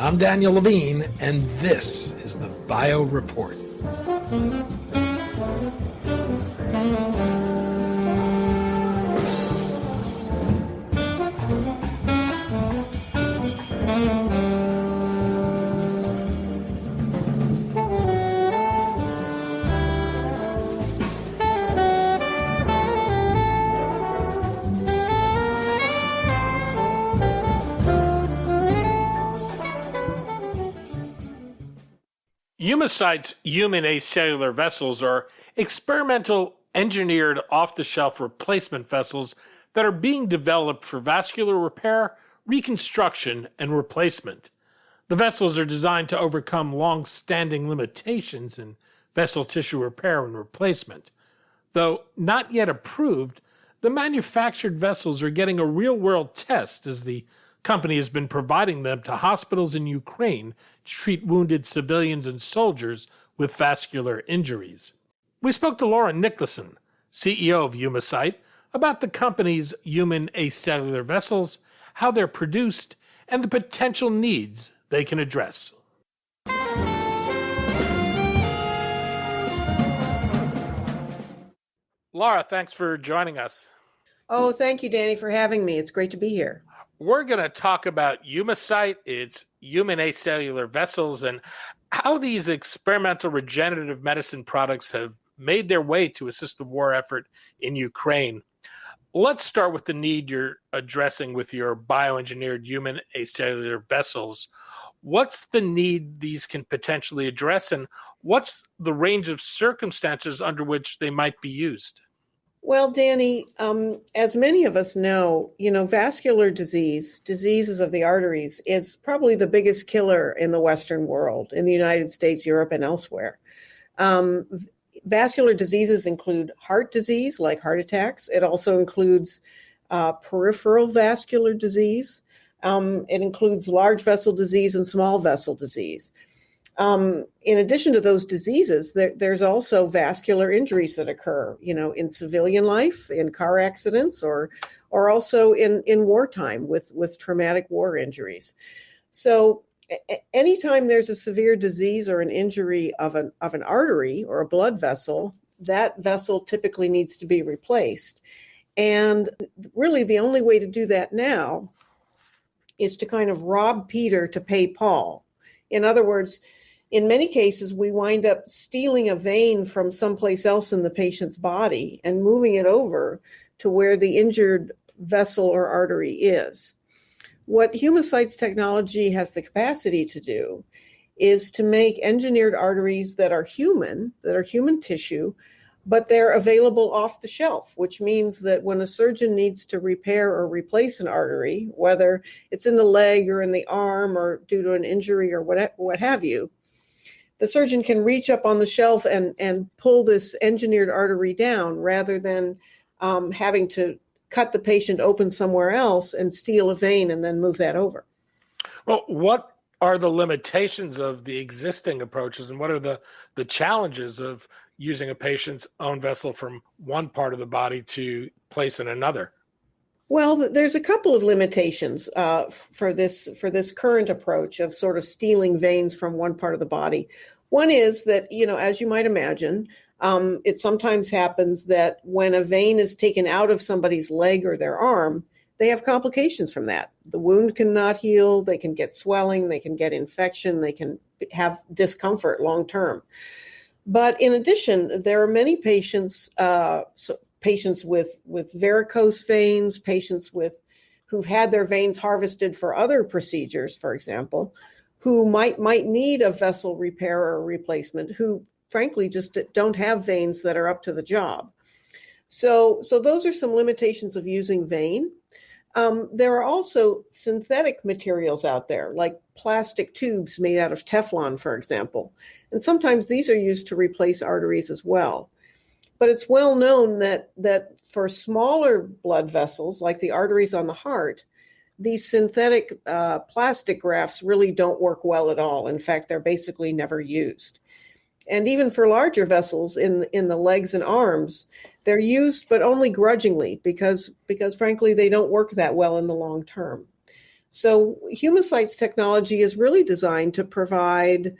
I'm Daniel Levine, and this is the Bio Report. Humacyte's human acellular vessels are experimental engineered off-the-shelf replacement vessels that are being developed for vascular repair, reconstruction, and replacement. The vessels are designed to overcome long-standing limitations in vessel tissue repair and replacement. Though not yet approved, the manufactured vessels are getting a real-world test as the company has been providing them to hospitals in Ukraine to treat wounded civilians and soldiers with vascular injuries. We spoke to Laura Niklason, CEO of Humacyte, about the company's human acellular vessels, how they're produced, and the potential needs they can address. Laura, thanks for joining us. Oh, thank you, Danny, for having me. It's great to be here. We're going to talk about Humacyte, its human acellular vessels, and how these experimental regenerative medicine products have made their way to assist the war effort in Ukraine. Let's start with the need you're addressing with your bioengineered human acellular vessels. What's the need these can potentially address, and what's the range of circumstances under which they might be used? Well, Danny, as many of us know, vascular diseases of the arteries, is probably the biggest killer in the Western world, in the United States, Europe, and elsewhere. Vascular diseases include heart disease, like heart attacks. It also includes peripheral vascular disease. It includes large vessel disease and small vessel disease. In addition to those diseases, there's also vascular injuries that occur, in civilian life, in car accidents, or also in wartime with traumatic war injuries. So anytime there's a severe disease or an injury of an artery or a blood vessel, that vessel typically needs to be replaced. And really the only way to do that now is to kind of rob Peter to pay Paul. In other words, in many cases, we wind up stealing a vein from someplace else in the patient's body and moving it over to where the injured vessel or artery is. What Humacyte's technology has the capacity to do is to make engineered arteries that are human tissue, but they're available off the shelf, which means that when a surgeon needs to repair or replace an artery, whether it's in the leg or in the arm or due to an injury or what have you, the surgeon can reach up on the shelf and pull this engineered artery down rather than having to cut the patient open somewhere else and steal a vein and then move that over. Well, what are the limitations of the existing approaches, and what are the challenges of using a patient's own vessel from one part of the body to place in another? Well, there's a couple of limitations for this current approach of sort of stealing veins from one part of the body. One is that, as you might imagine, it sometimes happens that when a vein is taken out of somebody's leg or their arm, they have complications from that. The wound cannot heal, they can get swelling, they can get infection, they can have discomfort long term. But in addition, there are many patients with varicose veins, patients who've had their veins harvested for other procedures, for example, who might need a vessel repair or replacement, who frankly just don't have veins that are up to the job. So those are some limitations of using vein. There are also synthetic materials out there, like plastic tubes made out of Teflon, for example. And sometimes these are used to replace arteries as well. But it's well known that for smaller blood vessels, like the arteries on the heart, these synthetic plastic grafts really don't work well at all. In fact, they're basically never used. And even for larger vessels in the legs and arms, they're used, but only grudgingly, because frankly, they don't work that well in the long term. So Humacyte's technology is really designed to provide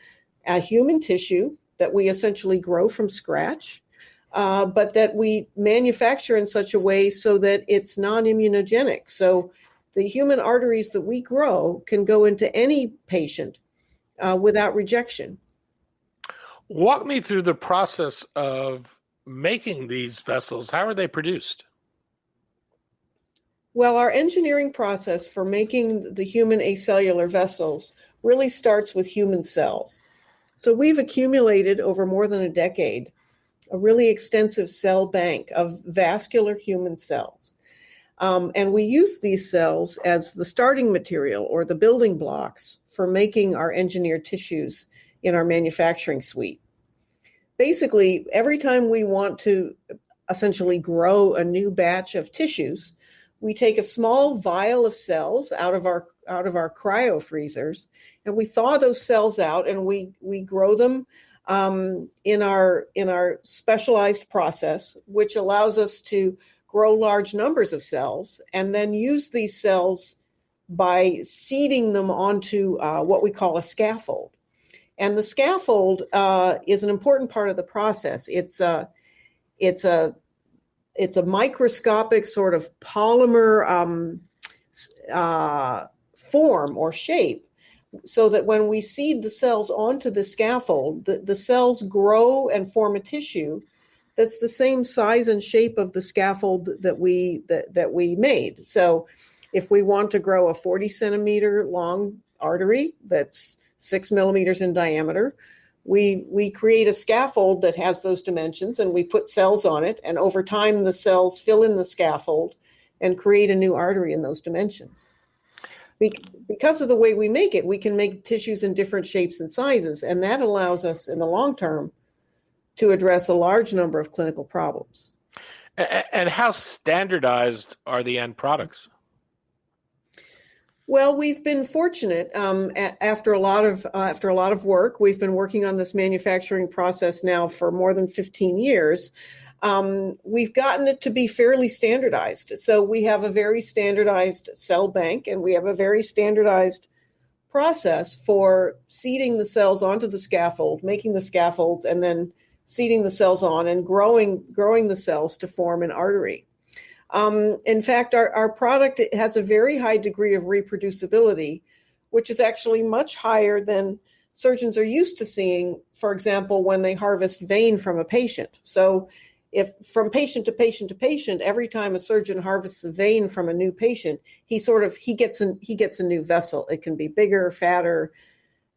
a human tissue that we essentially grow from scratch, but that we manufacture in such a way so that it's non-immunogenic. So the human arteries that we grow can go into any patient without rejection. Walk me through the process of making these vessels. How are they produced? Well, our engineering process for making the human acellular vessels really starts with human cells. So we've accumulated over more than a decade a really extensive cell bank of vascular human cells. And we use these cells as the starting material or the building blocks for making our engineered tissues in our manufacturing suite. Basically, every time we want to essentially grow a new batch of tissues, we take a small vial of cells out of our cryo freezers, and we thaw those cells out, and we grow them in our specialized process, which allows us to grow large numbers of cells, and then use these cells by seeding them onto what we call a scaffold. And the scaffold is an important part of the process. It's a microscopic sort of polymer form or shape, so that when we seed the cells onto the scaffold, the cells grow and form a tissue that's the same size and shape of the scaffold that we made. So if we want to grow a 40 centimeter long artery that's 6 millimeters in diameter, we create a scaffold that has those dimensions, and we put cells on it, and over time the cells fill in the scaffold and create a new artery in those dimensions. Because of the way we make it, we can make tissues in different shapes and sizes, and that allows us in the long term to address a large number of clinical problems. And how standardized are the end products? Well, we've been fortunate. After a lot of work, we've been working on this manufacturing process now for more than 15 years. We've gotten it to be fairly standardized. So we have a very standardized cell bank, and we have a very standardized process for seeding the cells onto the scaffold, making the scaffolds, and then seeding the cells on and growing the cells to form an artery. In fact, our product has a very high degree of reproducibility, which is actually much higher than surgeons are used to seeing, for example, when they harvest vein from a patient. So if from patient to patient to patient, every time a surgeon harvests a vein from a new patient, he gets a new vessel. It can be bigger, fatter,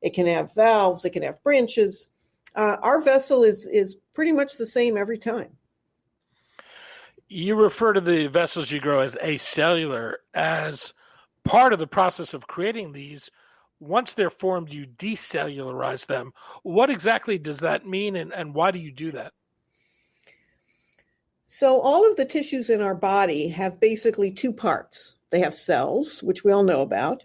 it can have valves, it can have branches. Our vessel is pretty much the same every time. You refer to the vessels you grow as acellular. As part of the process of creating these, once they're formed, you decellularize them. What exactly does that mean, and why do you do that? So all of the tissues in our body have basically two parts. They have cells, which we all know about,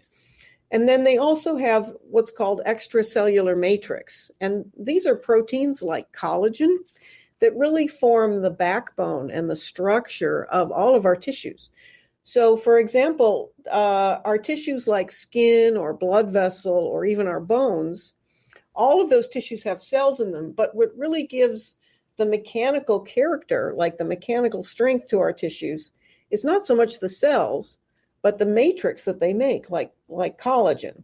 and then they also have what's called extracellular matrix. And these are proteins like collagen that really form the backbone and the structure of all of our tissues. So, for example, our tissues like skin or blood vessel or even our bones, all of those tissues have cells in them, but what really gives the mechanical character, like the mechanical strength to our tissues, is not so much the cells, but the matrix that they make, like collagen.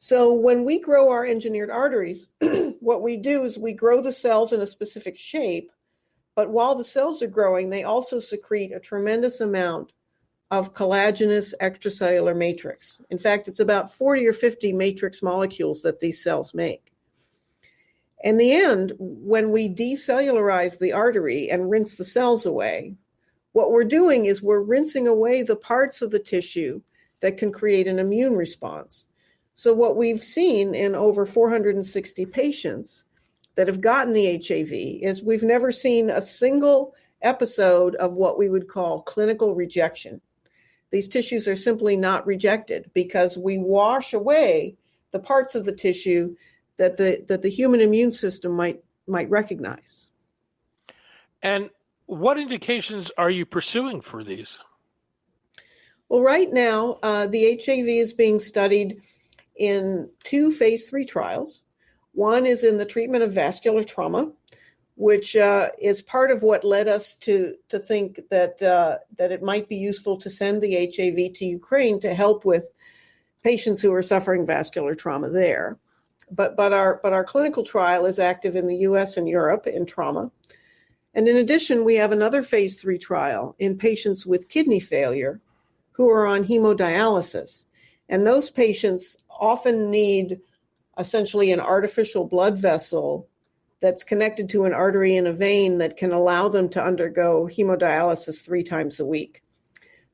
So when we grow our engineered arteries, what we do is we grow the cells in a specific shape, but while the cells are growing, they also secrete a tremendous amount of collagenous extracellular matrix. In fact, it's about 40 or 50 matrix molecules that these cells make. In the end, when we decellularize the artery and rinse the cells away, what we're doing is we're rinsing away the parts of the tissue that can create an immune response. So what we've seen in over 460 patients that have gotten the HAV is we've never seen a single episode of what we would call clinical rejection. These tissues are simply not rejected because we wash away the parts of the tissue that the human immune system might recognize. And what indications are you pursuing for these? Well, right now, the HAV is being studied in 2 phase 3 trials. One is in the treatment of vascular trauma, which is part of what led us to think that it might be useful to send the HAV to Ukraine to help with patients who are suffering vascular trauma there. But our clinical trial is active in the US and Europe in trauma. And in addition, we have another phase 3 trial in patients with kidney failure who are on hemodialysis. And those patients often need essentially an artificial blood vessel that's connected to an artery and a vein that can allow them to undergo hemodialysis 3 times a week.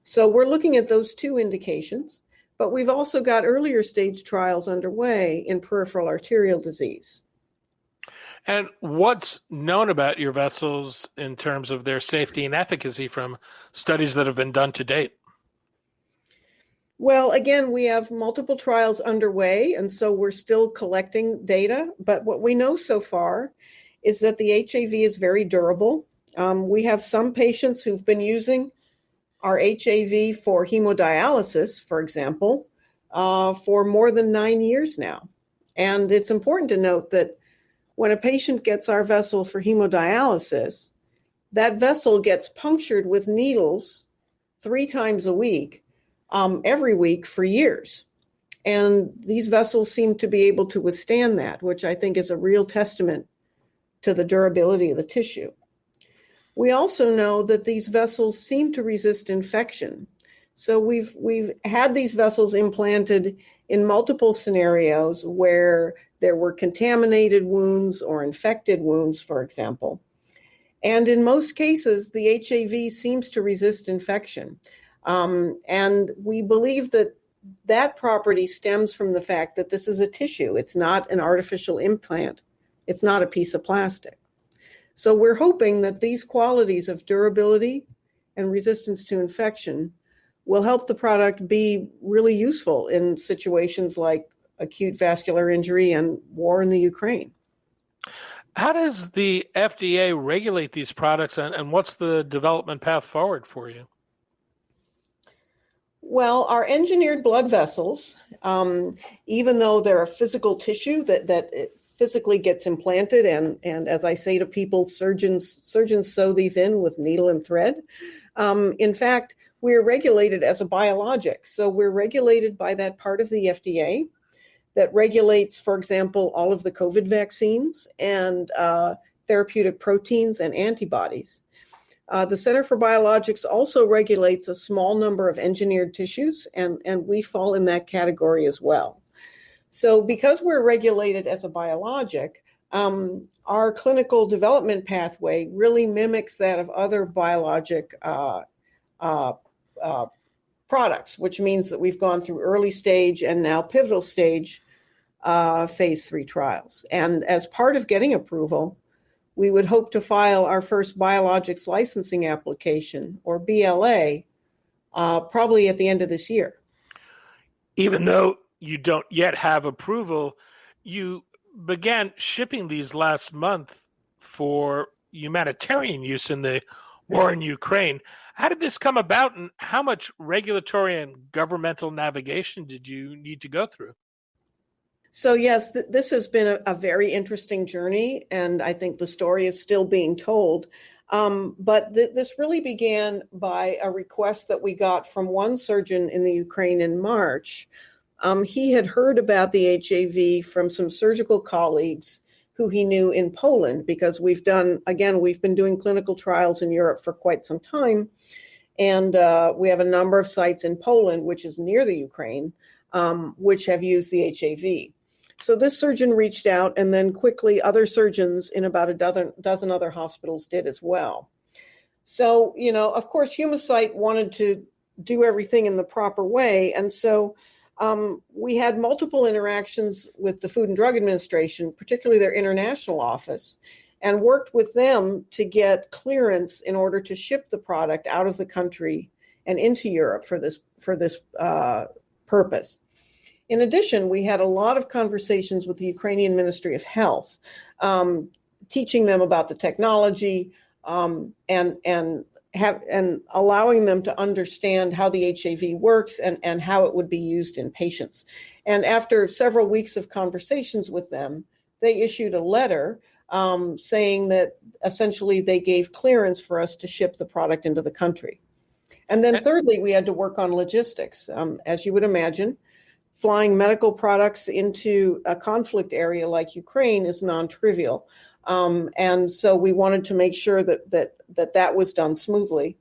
So we're looking at those 2 indications, but we've also got earlier stage trials underway in peripheral arterial disease. And what's known about your vessels in terms of their safety and efficacy from studies that have been done to date? Well, again, we have multiple trials underway, and so we're still collecting data. But what we know so far is that the HAV is very durable. We have some patients who've been using our HAV for hemodialysis, for example, for more than 9 years now. And it's important to note that when a patient gets our vessel for hemodialysis, that vessel gets punctured with needles 3 times a week. Every week for years. And these vessels seem to be able to withstand that, which I think is a real testament to the durability of the tissue. We also know that these vessels seem to resist infection. So we've had these vessels implanted in multiple scenarios where there were contaminated wounds or infected wounds, for example. And in most cases, the HAV seems to resist infection. And we believe that property stems from the fact that this is a tissue. It's not an artificial implant. It's not a piece of plastic. So we're hoping that these qualities of durability and resistance to infection will help the product be really useful in situations like acute vascular injury and war in the Ukraine. How does the FDA regulate these products, and what's the development path forward for you? Well, our engineered blood vessels, even though they're a physical tissue that physically gets implanted, and as I say to people, surgeons sew these in with needle and thread. In fact, we're regulated as a biologic. So we're regulated by that part of the FDA that regulates, for example, all of the COVID vaccines and therapeutic proteins and antibodies. The Center for Biologics also regulates a small number of engineered tissues, and we fall in that category as well. So because we're regulated as a biologic, our clinical development pathway really mimics that of other biologic products, which means that we've gone through early stage and now pivotal stage phase 3 trials. And as part of getting approval, we would hope to file our first biologics licensing application, or BLA, probably at the end of this year. Even though you don't yet have approval, you began shipping these last month for humanitarian use in the war in Ukraine. How did this come about, and how much regulatory and governmental navigation did you need to go through? So yes, this has been a very interesting journey, and I think the story is still being told. But this really began by a request that we got from one surgeon in the Ukraine in March. He had heard about the HAV from some surgical colleagues who he knew in Poland, because we've been doing clinical trials in Europe for quite some time. And we have a number of sites in Poland, which is near the Ukraine, which have used the HAV. So this surgeon reached out, and then quickly other surgeons in about a dozen other hospitals did as well. So, of course, Humacyte wanted to do everything in the proper way. And so we had multiple interactions with the Food and Drug Administration, particularly their international office, and worked with them to get clearance in order to ship the product out of the country and into Europe for this purpose. In addition, we had a lot of conversations with the Ukrainian Ministry of Health, teaching them about the technology and and allowing them to understand how the HAV works and how it would be used in patients. And after several weeks of conversations with them, they issued a letter saying that essentially they gave clearance for us to ship the product into the country. And then thirdly, we had to work on logistics. As you would imagine, flying medical products into a conflict area like Ukraine is non-trivial. And so we wanted to make sure that was done smoothly.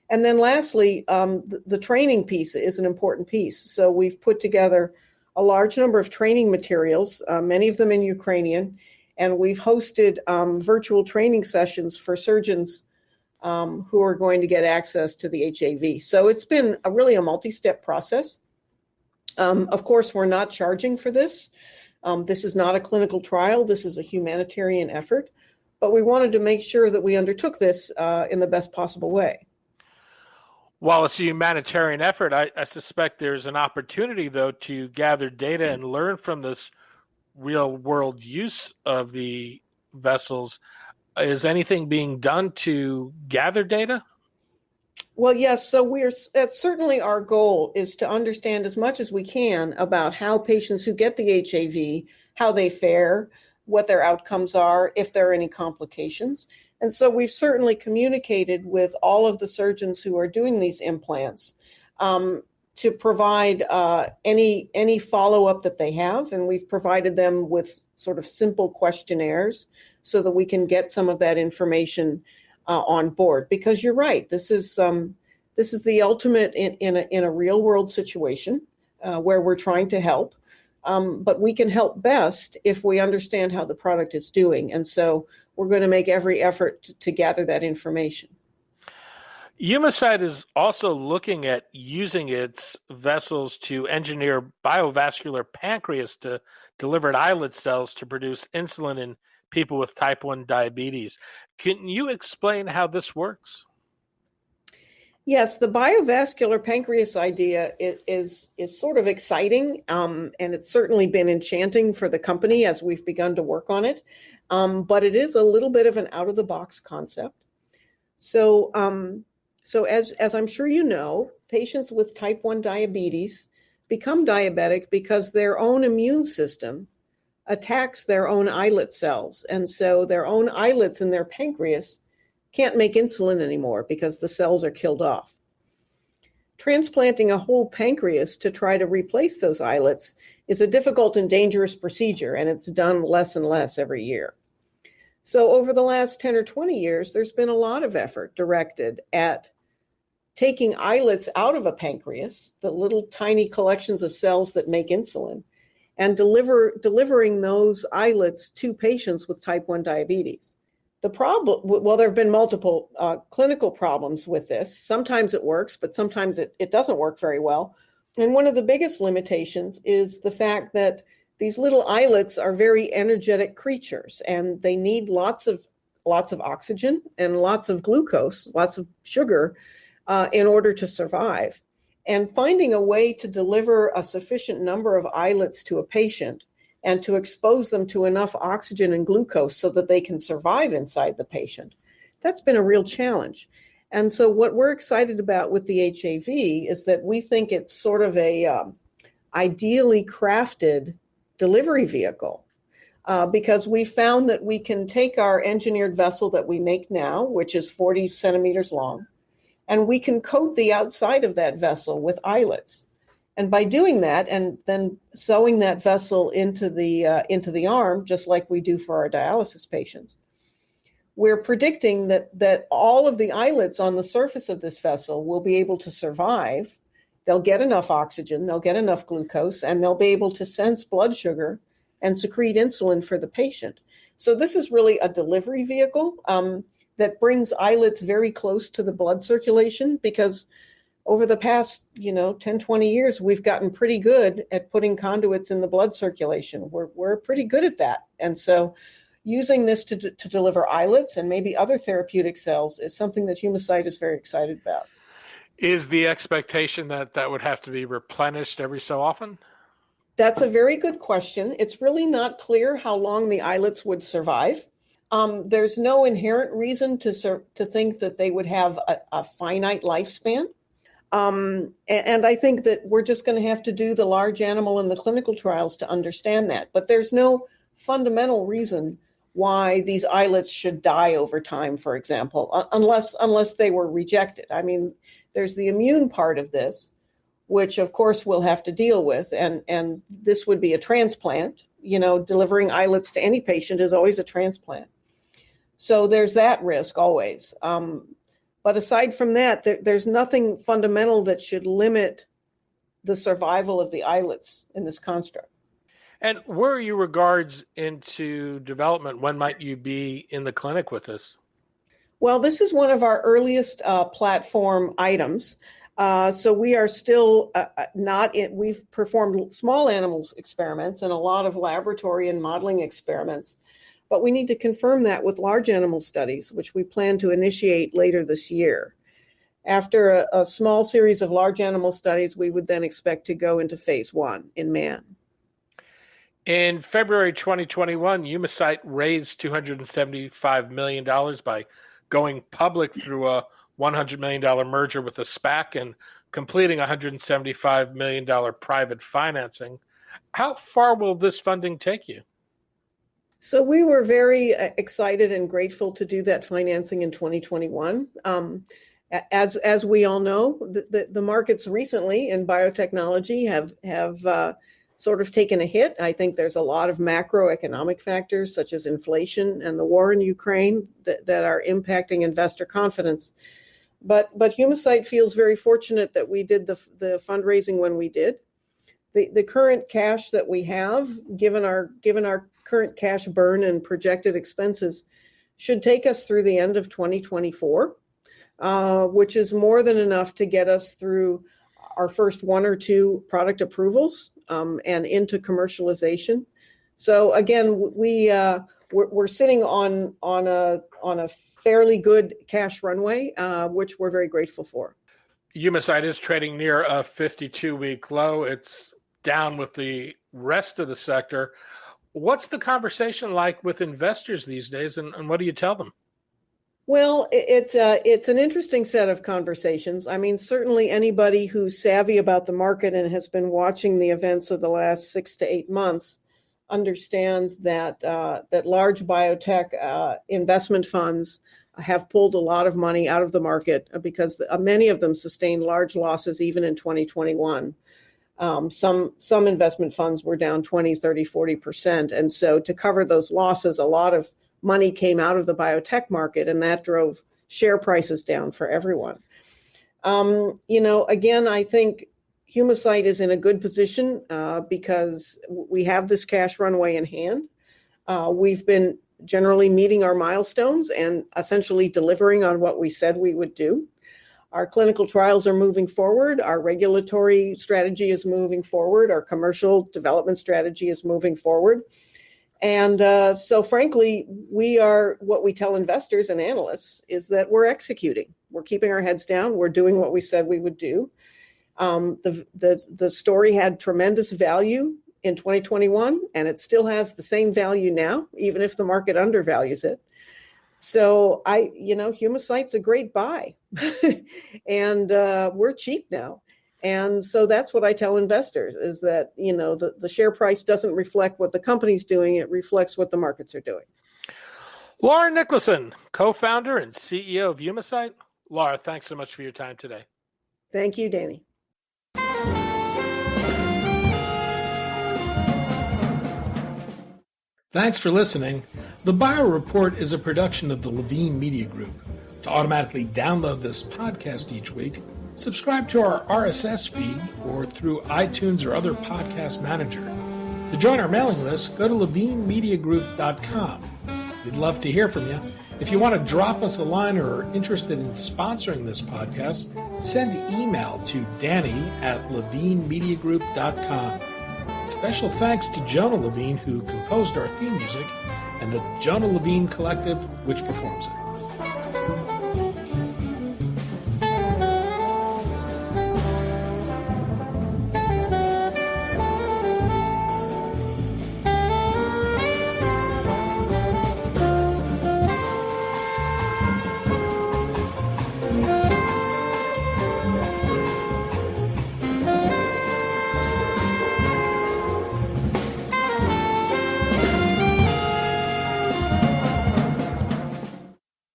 And then lastly, the training piece is an important piece. So we've put together a large number of training materials, many of them in Ukrainian, and we've hosted virtual training sessions for surgeons who are going to get access to the HAV. So it's been really a multi-step process. Of course, we're not charging for this. This is not a clinical trial. This is a humanitarian effort. But we wanted to make sure that we undertook this in the best possible way. While it's a humanitarian effort, I suspect there's an opportunity, though, to gather data and learn from this real-world use of the vessels. Is anything being done to gather data? Well, yes. So that's certainly our goal, is to understand as much as we can about how patients who get the HAV, how they fare, what their outcomes are, if there are any complications. And so we've certainly communicated with all of the surgeons who are doing these implants to provide any follow-up that they have. And we've provided them with sort of simple questionnaires so that we can get some of that information on board. Because you're right, this is the ultimate in a real world situation where we're trying to help. But we can help best if we understand how the product is doing. And so we're going to make every effort to gather that information. Humacyte is also looking at using its vessels to engineer biovascular pancreas to deliver islet cells to produce insulin in people with type 1 diabetes. Can you explain how this works? Yes, the biovascular pancreas idea is sort of exciting, and it's certainly been enchanting for the company as we've begun to work on it. But it is a little bit of an out-of-the-box concept. So as I'm sure you know, patients with type 1 diabetes become diabetic because their own immune system attacks their own islet cells. And so their own islets in their pancreas can't make insulin anymore because the cells are killed off. Transplanting a whole pancreas to try to replace those islets is a difficult and dangerous procedure, and it's done less and less every year. So over the last 10 or 20 years, there's been a lot of effort directed at taking islets out of a pancreas, the little tiny collections of cells that make insulin, and delivering those islets to patients with type 1 diabetes. The problem, well, there have been multiple clinical problems with this. Sometimes it works, but sometimes it doesn't work very well. And one of the biggest limitations is the fact that these little islets are very energetic creatures, and they need lots of oxygen and lots of glucose, lots of sugar, in order to survive. And finding a way to deliver a sufficient number of islets to a patient and to expose them to enough oxygen and glucose so that they can survive inside the patient, that's been a real challenge. And so what we're excited about with the HAV is that we think it's sort of a ideally crafted delivery vehicle, because we found that we can take our engineered vessel that we make now, which is 40 centimeters long, and we can coat the outside of that vessel with islets. And by doing that and then sewing that vessel into the arm, just like we do for our dialysis patients, we're predicting that all of the islets on the surface of this vessel will be able to survive. They'll get enough oxygen, they'll get enough glucose, and they'll be able to sense blood sugar and secrete insulin for the patient. So this is really a delivery vehicle that brings islets very close to the blood circulation, because over the past 10, 20 years, we've gotten pretty good at putting conduits in the blood circulation. We're pretty good at that. And so using this to deliver islets and maybe other therapeutic cells is something that Humacyte is very excited about. Is the expectation that would have to be replenished every so often? That's a very good question. It's really not clear how long the islets would survive. There's no inherent reason to think that they would have a finite lifespan. And I think that we're just going to have to do the large animal and the clinical trials to understand that. But there's no fundamental reason why these islets should die over time, for example, unless they were rejected. I mean, there's the immune part of this, which of course we'll have to deal with. And this would be a transplant. Delivering islets to any patient is always a transplant. So there's that risk always. But aside from that, there's nothing fundamental that should limit the survival of the islets in this construct. And where are you regards into development? When might you be in the clinic with this? Well, this is one of our earliest platform items. So we are still we've performed small animals experiments and a lot of laboratory and modeling experiments, but we need to confirm that with large animal studies, which we plan to initiate later this year. After a small series of large animal studies, we would then expect to go into phase 1 in man. In February 2021, Humacyte raised $275 million by going public through a $100 million merger with a SPAC and completing $175 million private financing. How far will this funding take you? So we were very excited and grateful to do that financing in 2021. As we all know, the markets recently in biotechnology have sort of taken a hit. I think there's a lot of macroeconomic factors such as inflation and the war in Ukraine that are impacting investor confidence. But Humacyte feels very fortunate that we did the fundraising when we did. The current cash that we have, given our current cash burn and projected expenses, should take us through the end of 2024, which is more than enough to get us through our first 1 or 2 product approvals and into commercialization. So again, we're sitting on a fairly good cash runway, which we're very grateful for. Humacyte is trading near a 52-week low. It's down with the rest of the sector. What's the conversation like with investors these days, and what do you tell them? Well, it's an interesting set of conversations. I mean, certainly anybody who's savvy about the market and has been watching the events of the last 6 to 8 months understands that large biotech investment funds have pulled a lot of money out of the market because many of them sustained large losses even in 2021. Some investment funds were down 20, 30, 40%. And so to cover those losses, a lot of money came out of the biotech market, and that drove share prices down for everyone. Again, I think Humacyte is in a good position because we have this cash runway in hand. We've been generally meeting our milestones and essentially delivering on what we said we would do. Our clinical trials are moving forward. Our regulatory strategy is moving forward. Our commercial development strategy is moving forward. And so frankly, what we tell investors and analysts is that we're executing. We're keeping our heads down. We're doing what we said we would do. The story had tremendous value in 2021, and it still has the same value now, even if the market undervalues it. So Humacyte's a great buy and we're cheap now. And so that's what I tell investors is that, the share price doesn't reflect what the company's doing. It reflects what the markets are doing. Laura Niklason, co-founder and CEO of Humacyte. Laura, thanks so much for your time today. Thank you, Danny. Thanks for listening. The Bio Report is a production of the Levine Media Group. To automatically download this podcast each week, subscribe to our RSS feed or through iTunes or other podcast manager. To join our mailing list, go to levinemediagroup.com. We'd love to hear from you. If you want to drop us a line or are interested in sponsoring this podcast, send an email to danny@levinemediagroup.com. Special thanks to Jonah Levine, who composed our theme music, and the Jonah Levine Collective, which performs it.